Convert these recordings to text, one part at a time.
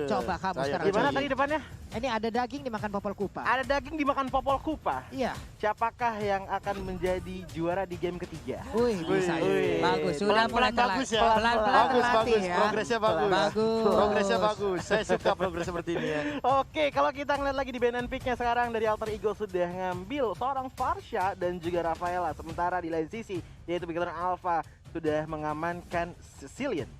Coba kamu sekarang. Gimana coba. tadi depannya? Ini ada daging dimakan popol kupa. Ada daging dimakan popol kupa. Iya. Siapakah yang akan menjadi juara di game ketiga? Wih, bisa. Wih. Bagus, sudah mulai bagus ya. Pelan-pelan Bagus, terlatih bagus. ya. Progresnya bagus. Bagus. Progresnya bagus. Saya suka progres seperti ini ya. Oke, kalau kita ngeliat lagi di Band Pick-nya sekarang dari Alter Ego sudah ngambil seorang Farsha dan juga Rafaela. Sementara di lain sisi, yaitu Bigetron Alpha sudah mengamankan Sicilian.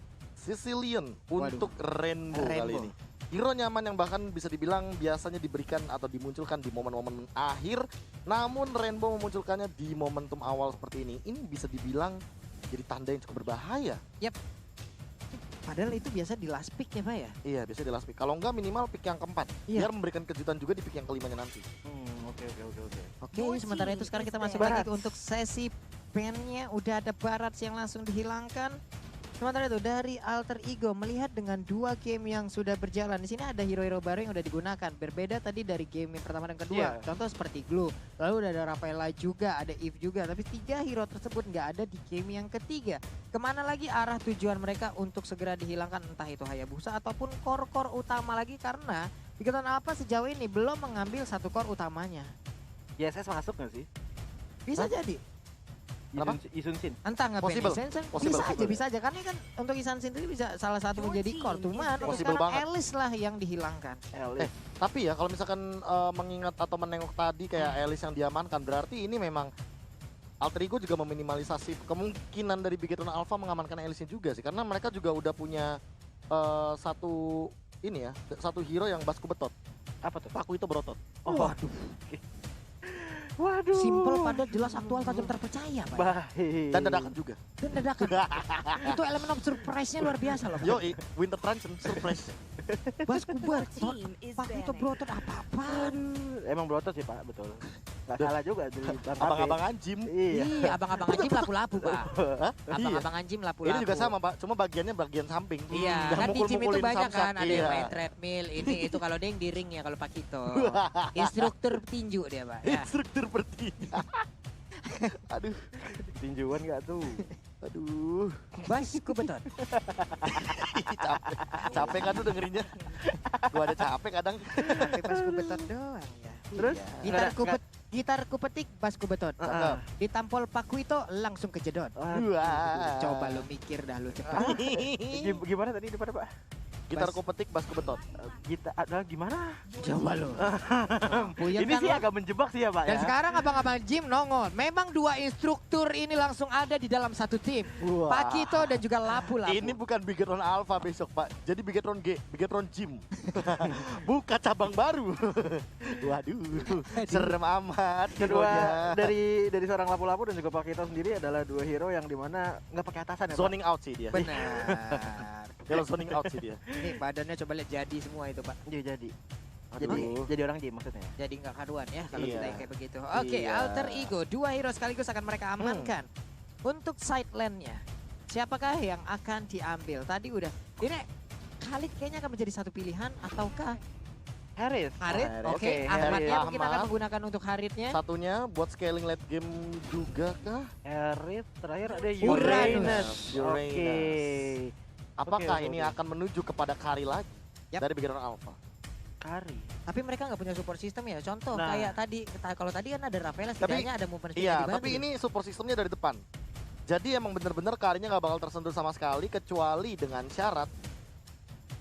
Untuk Rainbow kali ini. Hero nyaman yang bahkan bisa dibilang biasanya diberikan atau dimunculkan di momen-momen akhir. Namun Rainbow memunculkannya di momentum awal seperti ini. Ini bisa dibilang jadi tanda yang cukup berbahaya. Padahal itu biasa di last pick ya Pak ya? Iya, biasanya di last pick. Kalau enggak minimal pick yang keempat. Iya. Biar memberikan kejutan juga di pick yang kelimanya nanti. Oke. Oke, sementara itu sekarang kita masuk Barat. lagi untuk sesi pennya. Udah ada Barat yang langsung dihilangkan. Sementara itu dari Alter Ego melihat dengan 2 game yang sudah berjalan. Di sini ada hero-hero baru yang udah digunakan. Berbeda tadi dari game yang pertama dan kedua. Iya. Contoh seperti Glue. Lalu udah ada Rafaela juga, ada Eve juga. Tapi 3 hero tersebut nggak ada di game yang ketiga. Kemana lagi arah tujuan mereka untuk segera dihilangkan, entah itu Hayabusa ataupun core-core utama lagi, karena Bigetron Alpha sejauh ini belum mengambil satu core utamanya. YSS masuk nggak sih? Bisa jadi. Kenapa? Isun Sin. Entah nggak Possible. bisa aja, bisa aja. Karena kan untuk Isan sendiri bisa salah satu menjadi core. Cuman untuk Possible sekarang banget. Alice lah yang dihilangkan. Tapi ya kalau misalkan mengingat atau menengok tadi kayak Alice yang diamankan, berarti ini memang Alter Ego juga meminimalisasi kemungkinan dari Bigetron Alpha mengamankan Alice-nya juga sih. Karena mereka juga udah punya satu hero yang Basku Betot. Apa tuh? Paku itu berotot. Waduh. Waduh. Simple pada jelas aktual tajam terpercaya, Pak. Baik. Dan dadakan juga. Dan dadakan. Itu elemen of surprise-nya luar biasa loh. Yo, Winter Transition surprise. Bas Kubar, Pak itu berotot apa-apaan. Emang berotot sih Pak, betul. Gak salah juga dari Bang Abang-abangan gym. Iya. Iya, abang-abang anjim lapu-lapu, Pak. Hah? Abang-abang anjim lapu-lapu. Ini juga sama Pak, cuma bagiannya bagian samping. Iya, Yang kan di gym itu mukul-mukulin banyak samsak. kan, ada yang Iya. main treadmill, ini itu kalau dia yang di ring ya kalau Pak Kito. Instruktur tinju dia, Pak. Ya. Instruktur bertinju. Aduh, Tinjuan gak tuh? aduh. Bas Kubeton. Capek kan tuh dengerinnya. Gua ada capek kadang. Tapi Bas Kubeton doang ya. Terus? Iya. Gitar kupetik Bas Kubeton. Ditampol Pak Kuito langsung kejedot. Wah. Coba lu mikir dah lu cepat. Gimana tadi depan Pak? Gitar kupetik, Basku Betot. Kita adalah gimana? Coba lu. Puyeng Ini kan sih lu? agak menjebak sih ya Pak Dan ya. sekarang abang-abang gym nongol. Memang 2 instruktur ini langsung ada di dalam satu tim. Wah. Pak Kito dan juga Lapu-Lapu. Ini bukan Bigetron Alpha besok Pak, jadi Bigetron G, Bigetron Gym. Buka cabang baru. Waduh, serem amat. Kedua dari seorang lapu-lapu dan juga Pak Kito sendiri adalah 2 hero yang dimana nggak pakai atasan ya Pak? Zoning out sih dia. Benar. Kalau zoning out sih dia. Ini badannya coba lihat jadi semua itu Pak. Iya jadi. Aduh. Jadi orang gym maksudnya. Jadi nggak karuan ya kalau Iya. kita yang kayak begitu. Oke, Iya. Alter Ego 2 hero sekaligus akan mereka amankan. Untuk side lane-nya, siapakah yang akan diambil? Tadi udah. Ini Khalid kayaknya akan menjadi satu pilihan ataukah Harith. Harit? Oke, Harith. Ahmadnya mungkin Ahmad. akan menggunakan untuk Haritnya. Satunya buat scaling late game juga kah? Harith, terakhir ada Uranus. Uranus. Oke. Apakah Oke, ini oke. akan menuju kepada Kari lagi Yap. dari Bigetron Alpha? Kari. Tapi mereka nggak punya support system ya. Contoh Nah. kayak tadi, kalau tadi kan ada Rafaela, Tapi- setidaknya ada movement speed Iya, dibantu. tapi ini support sistemnya dari depan. Jadi emang bener-bener Karinya nggak bakal tersentuh sama sekali kecuali dengan syarat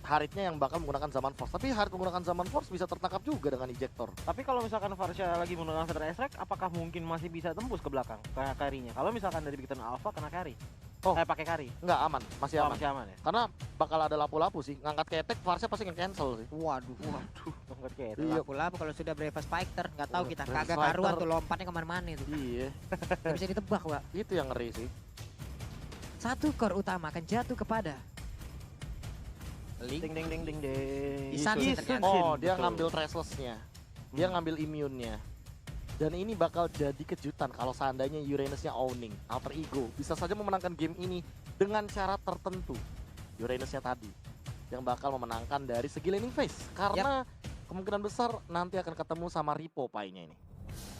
Haritnya yang bakal menggunakan Zaman Force. Tapi Harit menggunakan Zaman Force bisa tertangkap juga dengan ejector. Tapi kalau misalkan Farsha lagi menggunakan Feather Strike, apakah mungkin masih bisa tembus ke belakang ke karinya? Kalau misalkan dari Bigetron Alpha kena kari. Oh. Pakai kari. Nggak aman, masih Oh, aman. masih aman ya? Karena bakal ada lapu-lapu sih. Ngangkat ketek, Farsha pasti nge-cancel sih. Waduh. Banget kayak itu. Iya. Lapu-lapu kalau sudah Brave Spiker, nggak tahu kita Brave kagak Spiker. karuan tuh lompatnya kemana-mana itu. Iya, Nggak bisa ditebak, Pak. itu yang ngeri sih. Satu core utama akan jatuh kepada Ding ding ding ding ding. Isan sih ternyata. Oh, dia betul. ngambil Restless-nya. Dia ngambil immune-nya. Dan ini bakal jadi kejutan kalau seandainya Uranus-nya owning. Alter Ego bisa saja memenangkan game ini dengan syarat tertentu. Uranus-nya tadi yang bakal memenangkan dari segi laning phase. Karena kemungkinan besar nanti akan ketemu sama Ripo Pai-nya ini.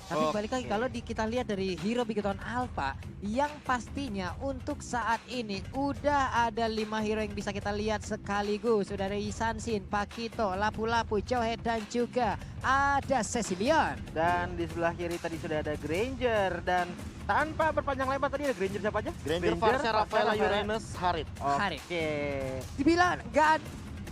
Tapi Oke. balik lagi kalau kita lihat dari hero Bigetron Alpha yang pastinya untuk saat ini udah ada 5 hero yang bisa kita lihat sekaligus. Sudah ada Isansin, Pakito, Lapu-Lapu, Johead dan juga ada Cecilion. Dan di sebelah kiri tadi sudah ada Granger dan tanpa berpanjang lebar tadi ada Granger siapa aja? Granger, Varsha, Rafaela, Uranus, Harit. Harit. Oke. Dibilang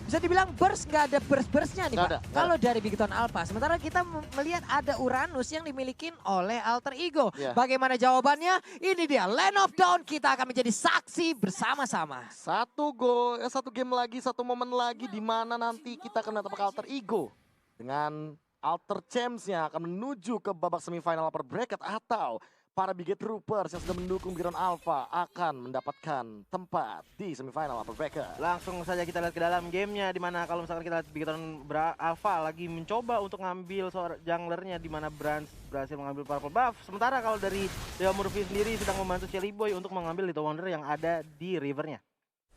bisa dibilang burst nggak ada burst-burstnya nih Nggak Pak. ada, nggak Kalau dari Bigetron Alpha, sementara kita melihat ada Uranus yang dimiliki oleh Alter Ego. Iya. Bagaimana jawabannya? Ini dia Land of Dawn. Kita akan menjadi saksi bersama-sama. Satu game lagi, satu momen lagi di mana nanti kita akan mendapatkan Alter Ego dengan Alter Champs-nya akan menuju ke babak semifinal upper bracket atau para Biget Troopers yang sudah mendukung Bigetron Alpha akan mendapatkan tempat di semifinal upper bracket. Langsung saja kita lihat ke dalam gamenya di mana kalau misalkan kita lihat Bigetron Alpha lagi mencoba untuk ngambil seorang junglernya di mana Brans berhasil mengambil purple buff. Sementara kalau dari Leo Murphy sendiri sedang membantu Shelly Boy untuk mengambil Little Wonder yang ada di rivernya.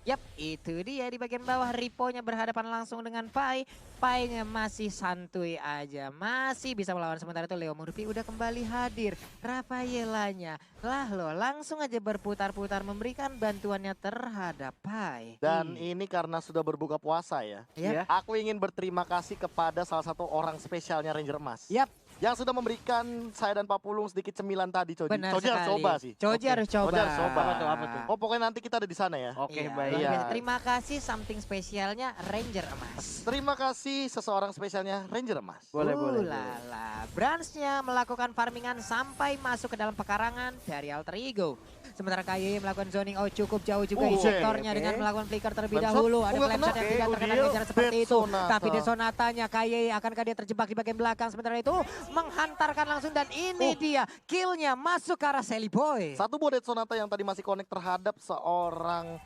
Yap, itu dia di bagian bawah Ripo-nya berhadapan langsung dengan Pai. Pai-nya masih santuy aja, masih bisa melawan. Sementara itu Leo Murphy udah kembali hadir. Rafaelanya lah loh langsung aja berputar-putar memberikan bantuannya terhadap Pai. Dan ini karena sudah berbuka puasa ya. Yap. Aku ingin berterima kasih kepada salah satu orang spesialnya Ranger Emas. Yap, Yang sudah memberikan saya dan Pak Pulung sedikit cemilan tadi, Coji. benar Coji harus sekali. coba sih. Coji Oke. harus coba. Coji harus coba. Apa tuh? Oh pokoknya nanti kita ada di sana ya. Oke, Iya, baik. luar Iya. biasa. Terima kasih something spesialnya Ranger Emas. Terima kasih seseorang spesialnya Ranger Emas. Boleh, boleh. Lala. Bransnya melakukan farmingan sampai masuk ke dalam pekarangan dari Alter Ego. Sementara KYY melakukan zoning cukup jauh juga sektornya oke. dengan melakukan flicker terlebih Flameshot? dahulu. Ada Nggak flameshot kena. yang tidak terkena Udil. dengan cara seperti Dead itu. Sonata. Tapi Desonatanya KYY akankah dia terjebak di bagian belakang. Sementara itu menghantarkan langsung dan ini dia killnya masuk ke arah Shelly Boy. Satu Bodet Sonata yang tadi masih connect terhadap seorang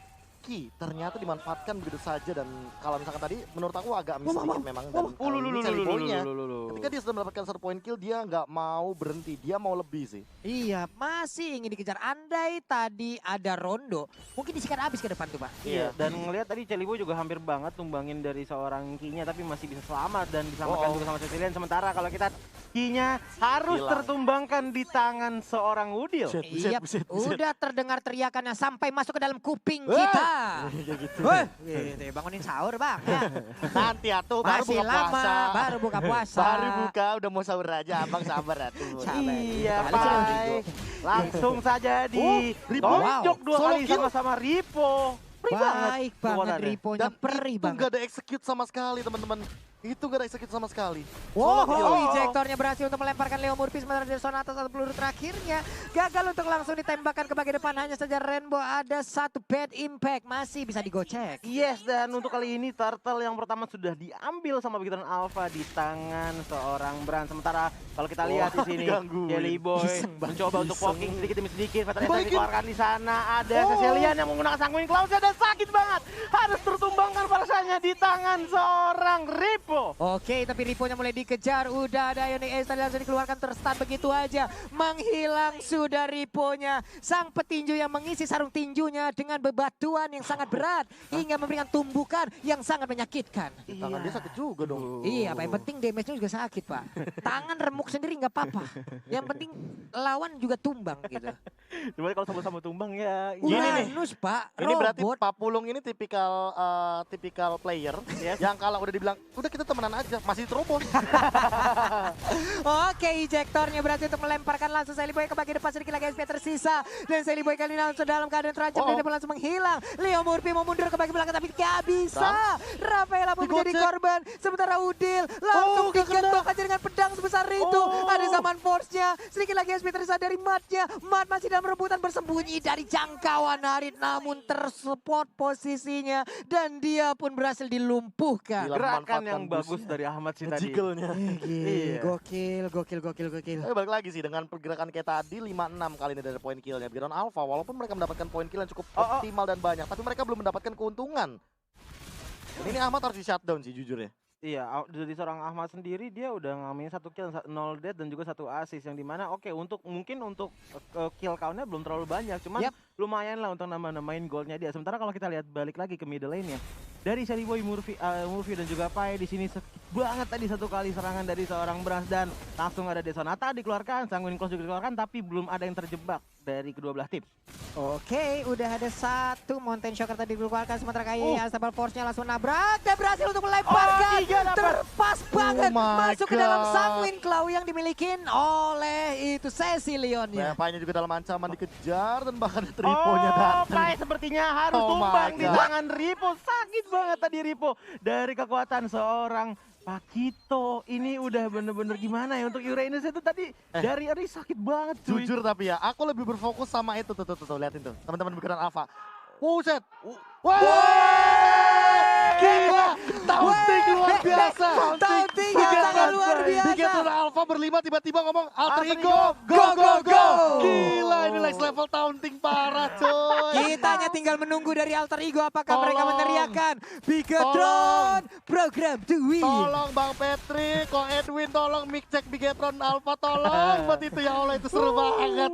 Ki ternyata dimanfaatkan begitu saja, dan kalau misalkan tadi menurut aku agak miss sedikit memang, dan kalau ini Shelly Boy-nya ketika dia sudah mendapatkan 1 point kill dia nggak mau berhenti, dia mau lebih sih. Iya, masih ingin dikejar. Andai tadi ada Rondo, mungkin disikat habis ke depan tuh Pak. Iya, dan ngelihat tadi Celibo juga hampir banget tumbangin dari seorang Kinya tapi masih bisa selamat dan diselamatkan juga sama Cecilian. Sementara kalau kita Kinya harus Hilang. tertumbangkan di tangan seorang Udil. Iya, udah terdengar teriakannya sampai masuk ke dalam kuping Wah. kita. Kayak gitu. Wah, gitu, bangunin sahur Bang. Ya. Nanti atuh baru Masih buka lama, puasa. baru buka puasa. Baru buka udah mau sahur aja, abang sabar atuh. Sabar. Iya, Kali sudah Pai. Langsung saja di Ripo. tonjok Wow. 2 Solo kali kill. sama-sama Ripo. Perih Baik banget kekuatannya. Riponya, Dan perih itu banget. nggak ada execute sama sekali teman-teman. Itu nggak ada execute sama sekali. Wow, Solo kill. ejektornya berhasil untuk melemparkan Leo Murphy sementara dari Sonata satu peluru terakhirnya gagal untuk langsung ditembakkan ke bagian depan. Hanya saja Rainbow ada satu bad impact, masih bisa digocek. Yes, dan untuk kali ini turtle yang pertama sudah diambil sama Bigetron Alpha di tangan seorang Bran. Sementara kalau kita lihat di sini digangguin. Jelly Boy Iseng banget, mencoba untuk iseng. walking sedikit demi sedikit. Veteran yang Dibalikin. dikeluarkan di sana ada Cecilian yang menggunakan Sanguine Cloud dan sakit banget. Harus tertumbangkan rasanya di tangan seorang Ripo. Oke, tapi Riponya mulai dikejar. Udah ada Ionic Ace tadi langsung dikeluarkan, terstun begitu aja. Menghilang sudah Riponya. Sang petinju yang mengisi sarung tinjunya dengan bebatuan yang sangat berat hingga memberikan tumbukan yang sangat menyakitkan. Tangan dia sakit juga dong. Iya, apa yang penting damage-nya juga sakit, Pak. Tangan remuk sendiri nggak apa-apa. Yang penting lawan juga tumbang gitu. Coba kalau sama-sama tumbang ya. Gini nih. Uranus, Pak. Ini berarti Robot. Pak Pulung ini tipikal player yang kalau udah dibilang udah kita temenan aja masih terobos. Oke, ejektornya berhasil untuk melemparkan langsung Shelly Boy ke bagian depan, sedikit lagi SP tersisa. Dan Shelly Boy kali ini langsung dalam keadaan terancam dan dia pun langsung menghilang. Leo Murphy mau mundur ke bagian belakang tapi gak bisa. Rafaela pun menjadi Digocek. korban. Sementara Udil langsung gak kena. digetok aja dengan pedang sebesar itu. Ada zaman force-nya. Sedikit lagi SP tersisa dari Matnya. Mat masih dalam rebutan bersembunyi dari jangkauan Harit namun tersupport posisinya. Dan dia pun berhasil dilumpuhkan. Gila. Gerakan memanfaatkan yang bagus busnya. dari Ahmad sih tadi. Jiggle-nya. Iya. Gokil. Balik lagi sih dengan pergerakan kayak tadi 5-6 kali ini dari poin killnya Bigetron Alpha, walaupun mereka mendapatkan poin kill yang cukup optimal dan banyak, tapi mereka belum mendapatkan keuntungan. Dan ini Ahmad harus di shutdown sih jujur ya. Iya, dari seorang Ahmad sendiri dia udah ngamain 1 kill, 0 death dan juga 1 assist yang dimana mungkin untuk kill count-nya belum terlalu banyak, cuman Yap. lumayan lah untuk nambah-nambahin goldnya dia. Sementara kalau kita lihat balik lagi ke middle lane-nya, dari Shelly Boy, Murphy dan juga Pai. Di sini sakit banget tadi satu kali serangan dari seorang Brans dan langsung ada Desonata dikeluarkan, Sanguine Claws juga dikeluarkan, tapi belum ada yang terjebak dari kedua belah tim. Oke, udah ada satu Mountain Shocker tadi dikeluarkan, sementara kayaknya Unstoppable Force-nya langsung nabrak dan berhasil untuk melemparkan. Terpas banget masuk ke dalam Sanguine Claw yang dimiliki oleh itu Cecilion ya. Pai juga dalam ancaman dikejar dan bahkan triponya datang. Pai sepertinya harus tumbang di tangan Ripo. Sakit banget tadi Ripo dari kekuatan seorang Pakito. Ini udah bener-bener gimana ya untuk Uranus itu tadi dari Eri sakit banget cuy. Jujur tapi ya, aku lebih berfokus sama itu tuh liatin tuh. Teman-teman bikinan Alpha. Buset. Wah! Gila, taunting luar biasa. Taunting yang sangat luar biasa. Bikinan Alpha berlima tiba-tiba ngomong alter ego, go go go. Gila, ini next level taunting parah coy. Kita hanya tinggal menunggu dari alter ego apakah mereka meneriakan Bigetron program to win. Tolong Bang Patrick, Ko Edwin tolong mic check Bigetron Alpha tolong. Buat itu ya Allah itu seru banget.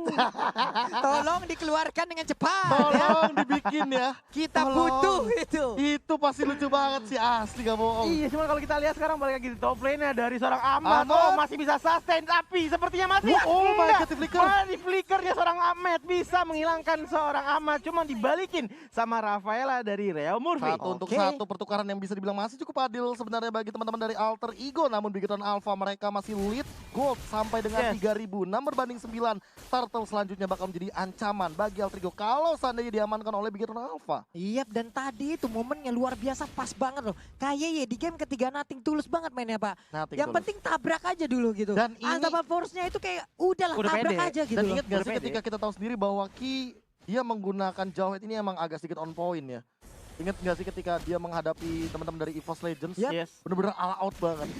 Tolong dikeluarkan dengan cepat. Tolong dibikin ya. Kita Tolong. butuh itu. Itu pasti lucu banget sih, asli gak bohong. Iya, cuma kalau kita lihat sekarang balik lagi di top lane-nya dari seorang Ahmad. Ahmad. Oh, masih bisa sustain, tapi sepertinya masih Oh my God, di flicker. Di flickernya seorang Ahmad bisa menghilangkan seorang Ahmad, cuma dibalikin sama Rafaela dari Real Murphy. Satu untuk satu pertukaran yang bisa dibilang masih cukup adil sebenarnya bagi teman-teman dari Alter Ego. Namun Bigetron Alpha mereka masih lead gold sampai dengan 3.000. 6 berbanding 9. Turtle selanjutnya bakal menjadi ancaman bagi Alter Ego kalau seandainya diamankan oleh Bigetron Alpha. Iya, dan tadi itu momennya luar biasa pas banget loh. Kayak ya di game ketiga Nothing tulus banget mainnya Pak. Yang penting tabrak aja dulu gitu. Dan ini Unstoppable Force-nya itu kayak udahlah udah tabrak pede. aja gitu dan loh. ingat gak sih ketika kita tahu sendiri bahwa Ki dia menggunakan Jawhead ini emang agak sedikit on point ya. Ingat gak sih ketika dia menghadapi teman-teman dari EVOS Legends? Yes. Bener-bener all out banget.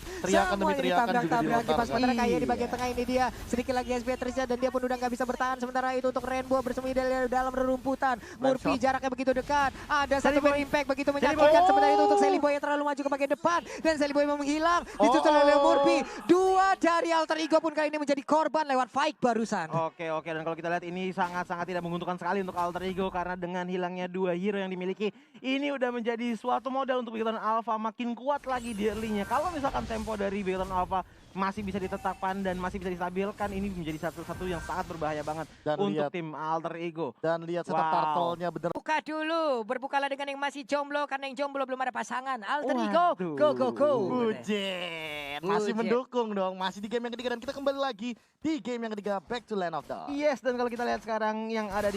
Teriakan demi teriakan juga tabrak pas dilontarkan. sementara kayak di bagian tengah ini dia sedikit lagi SP Trisha dan dia pun udah nggak bisa bertahan. Sementara itu untuk Rainbow bersembunyi dari dalam rerumputan. Murphy jaraknya begitu dekat. Ada satu main impact begitu menyakitkan. Sementara itu untuk Shelly Boy yang terlalu maju ke bagian depan dan Shelly Boy mau menghilang. Ditutup oleh Murphy. Dua dari Alter Ego pun kali ini menjadi korban lewat fight barusan. Oke, dan kalau kita lihat ini sangat-sangat tidak menguntungkan sekali untuk Alter Ego karena dengan hilangnya dua hero yang dimiliki, ini udah menjadi suatu modal untuk Bigetron Alpha makin kuat lagi di early-nya. Kalau misalkan tempo dari Bigetron Alpha masih bisa ditetapkan dan masih bisa distabilkan, ini menjadi satu yang sangat berbahaya banget Dan untuk lihat- tim Alter Ego. Dan lihat setup turtle-nya bener. Buka dulu, berbukalah dengan yang masih jomblo karena yang jomblo belum ada pasangan. Alter Waduh. Ego, go go go. Bujet, masih Bujet. mendukung dong, masih di game yang ketiga dan kita kembali lagi di game yang ketiga Back to Land of Dawn. Yes, dan kalau kita lihat sekarang yang ada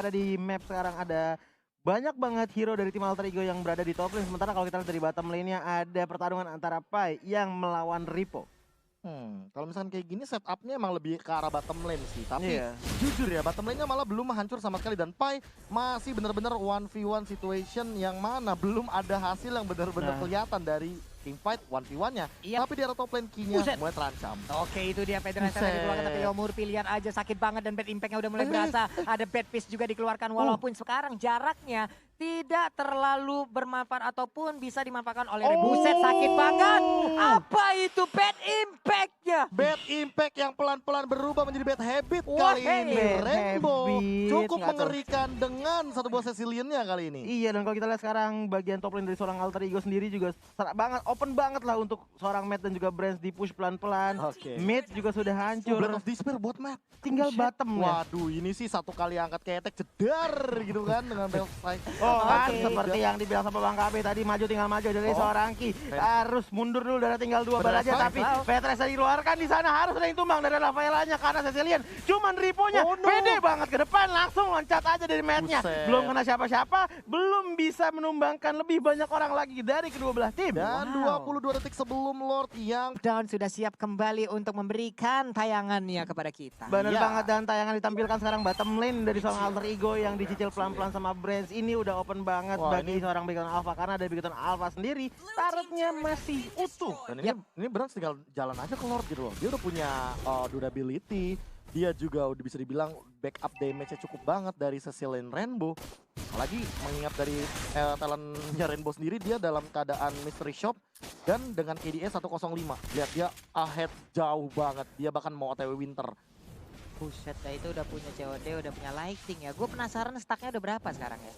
di map sekarang ada banyak banget hero dari tim Alter Ego yang berada di top lane. Sementara kalau kita lihat dari bottom lane-nya ada pertarungan antara Pai yang melawan Ripo. Kalau misalkan kayak gini setupnya emang lebih ke arah bottom lane sih. Tapi Iya. jujur ya bottom lane-nya malah belum hancur sama sekali. Dan Pai masih benar-benar 1v1 situation yang mana belum ada hasil yang benar-benar Nah. kelihatan dari teamfight 1v1-nya. Yap. Tapi di arah top lane key-nya Buset. mulai terancam. Oke, itu dia Federasi yang dikeluarkan tapi Murphy lihat aja sakit banget dan bad impact-nya udah mulai berasa. Ada bad piece juga dikeluarkan walaupun sekarang jaraknya tidak terlalu bermanfaat ataupun bisa dimanfaatkan oleh Buset, sakit banget. Apa itu bad impact-nya? Bad impact yang pelan-pelan berubah menjadi bad habit Wah, kali ini. bad Rainbow habit, cukup nggak tahu. mengerikan dengan satu buah Cecilion-nya kali ini. Iya, dan kalau kita lihat sekarang bagian top lane dari seorang Alter Ego sendiri juga open banget lah untuk seorang Matt dan juga Brands di push pelan-pelan. Oke. Mid juga sudah hancur. Breath of Despair buat Matt. Tinggal bottom ya. Waduh, ini sih satu kali angkat ketek jedar gitu kan dengan Bell Strike. Oh kan, Oke. seperti yang dibilang sama Bang KB tadi, maju tinggal maju dari seorang Ki. Harus mundur dulu, darah tinggal 2 bar Benar, aja. Bang. Tapi Petresa dikeluarkan di sana, harus ada yang tumbang dari Rafaelanya karena Cecilion. Cuman Riponya Oh, no. pede banget ke depan, langsung loncat aja dari matnya. Buset. Belum kena siapa-siapa, belum bisa menumbangkan lebih banyak orang lagi dari kedua belah tim. Dan 22 detik sebelum Lord yang Down sudah siap kembali untuk memberikan tayangannya kepada kita. Bener Iya. banget, dan tayangan ditampilkan sekarang bottom lane dari seorang Alter Ego yang dicicil pelan-pelan sama Brands. Ini udah open banget Wah, bagi seorang Bigetron Alpha karena dari Bigetron Alpha sendiri targetnya masih utuh. dan ini benar tinggal jalan aja ke Lord gitu loh. Dia udah punya durability, dia juga udah bisa dibilang backup damage-nya cukup banget dari Cecilion Rainbow. Apalagi mengingat dari talentnya Rainbow sendiri, dia dalam keadaan mystery shop dan dengan KDA 105. Lihat dia ahead jauh banget, dia bahkan mau OTW winter. Buset dah, itu udah punya COD, udah punya lighting ya. Gue penasaran stacknya udah berapa sekarang ya?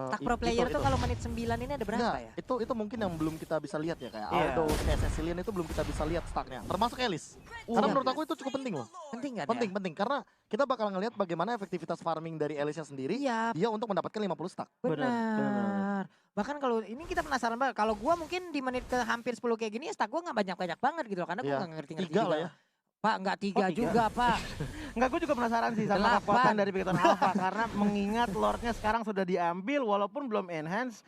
Stack pro player tuh kalau menit 9 ini ada berapa Enggak, ya? itu mungkin yang belum kita bisa lihat ya, kayak Iya. Aldo, kayak Cecilian itu belum kita bisa lihat stacknya. Termasuk Elis. Karena menurut aku itu cukup penting loh. Penting kan Penting, ya? penting. Karena kita bakal ngelihat bagaimana efektivitas farming dari Elisnya sendiri. Iya, Dia untuk mendapatkan 50 stack. benar. Bahkan kalau ini kita penasaran banget. Kalau gua mungkin di menit ke hampir 10 kayak gini, stack gua nggak banyak-banyak banget gitu loh. Karena gua Iya. nggak ngerti-ngerti 3 juga. lah ya. Pak, nggak 3 Oh, 3. juga, Pak. Enggak, gue juga penasaran sih sama Delapan. kekuatan dari Bigetron Alpha karena mengingat lordnya sekarang sudah diambil walaupun belum enhance.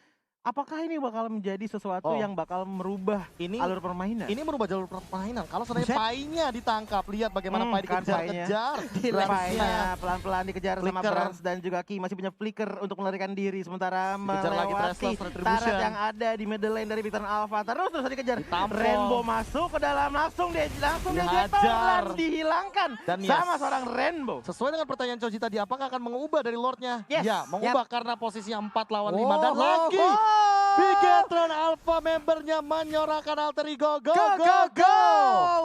Apakah ini bakal menjadi sesuatu Oh. yang bakal merubah Ini alur permainan? Ini merubah jalur permainan. Kalau seandainya Buset. Pai-nya ditangkap, lihat bagaimana Pai kan dikejar-kejar. Pai-nya pelan-pelan dikejar sama Flicker. Brans dan juga Ki masih punya flicker untuk melarikan diri sementara Dikejar lagi melewati Restless Retribution. turret yang ada di middle lane dari Bigetron Alpha. Terus dikejar. Ditampol. Rainbow masuk ke dalam langsung Dihajar. dan dihilangkan Dan sama yes. seorang Rainbow. Sesuai dengan pertanyaan Choji tadi, apakah akan mengubah dari Lordnya? Yes. Ya, mengubah karena posisinya 4 lawan 5 dan lagi. Oh. Bigetron Alpha membernya menyorakan alter ego. Go,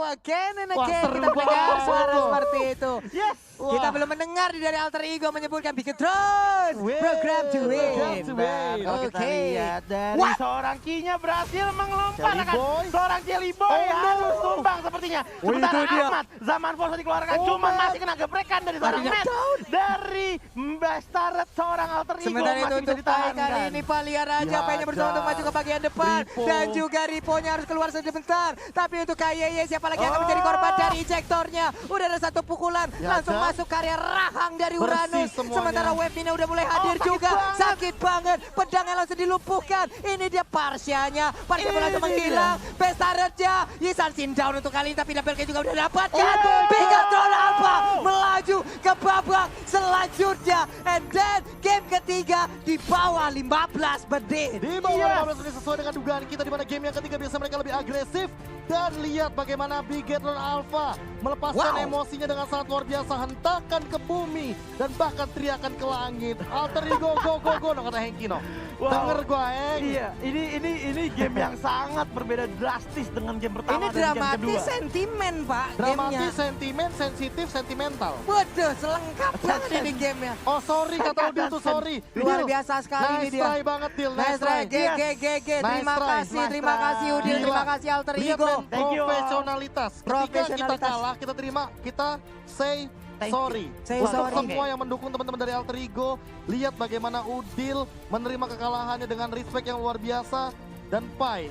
Again and Wah, again seru kita mendengar banget suara tuh. seperti itu. Yes. Kita belum mendengar dari alter ego menyebutkan Bigetron Win. program to Program win. to Dan win. kalau kita Oke. lihat dari What? seorang Kinya berhasil mengelompokkan Jelly Boy. seorang Jelly Boy Oh, no. harus tumbang sepertinya. Oh, itu Sementara dia. Ahmad zaman Forza dikeluarkan Oh, cuman man. masih kena gebrekan dari seorang Tadinya Matt. Dari Bastaret seorang alter ego Sementara itu masih bisa untuk Pai ditahankan. kali ini Pak lihat aja Pai-nya berusaha untuk maju ke bagian depan. Ripo. Dan juga Ripo-nya harus keluar sebentar. Tapi untuk KYY siapa lagi yang akan Oh. menjadi korban dari ejektornya. Udah ada satu pukulan. Ya, Langsung Jan. masuk karya rahang dari Bersih Uranus. semuanya. Sementara Webmina udah mulai hadir sakit juga. banget. Sakit banget. Pedangnya langsung dilumpuhkan. Ini dia Parsianya. Parsia pun langsung Ini menghilang. Bestaretnya. Yisan Sin down untuk kali ini. Tapi Double K juga udah dapatkan. Oh. Bigetron Alpha melaju ke babak selanjutnya. And then game ketiga di bawah 15 menit. Di bawah Iya. 15 menit sesuai dengan dugaan kita, di mana game yang ketiga biasa mereka lebih agresif. Dan lihat bagaimana Bigetron Alpha melepaskan Wow. emosinya dengan sangat luar biasa. Hentakan ke bumi dan bahkan teriakan ke langit. Alter ego go no kata Henkino. Wow. Denger gua Heng. Iya, ini game yang sangat berbeda drastis dengan game pertama Ini dan game dramatis kedua. sentimen Pak Dramatis, gamenya. sentimen, sensitif, sentimental. Waduh selengkap banget ini gamenya. Oh sorry kata Udil tuh sorry. Luar Dil, biasa sekali ini nice dia. try banget Dil, Nice try, GG. Nice Terima try, kasih, nice terima try. kasih Udil, Gila. terima kasih Alter Lihat Ego. men, Thank you. profesionalitas. Ketika kita Profesionalitas. kalah, kita terima, kita say Thank sorry. Say Untuk sorry. semua yang mendukung teman-teman dari Alter Ego, lihat bagaimana Udil menerima kekalahannya dengan respect yang luar biasa. Dan Pai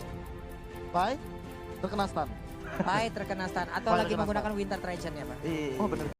terkena stun. Pai terkena stun atau Pai lagi terkena menggunakan Winter Trajan ya Pak. Iya. Oh bener.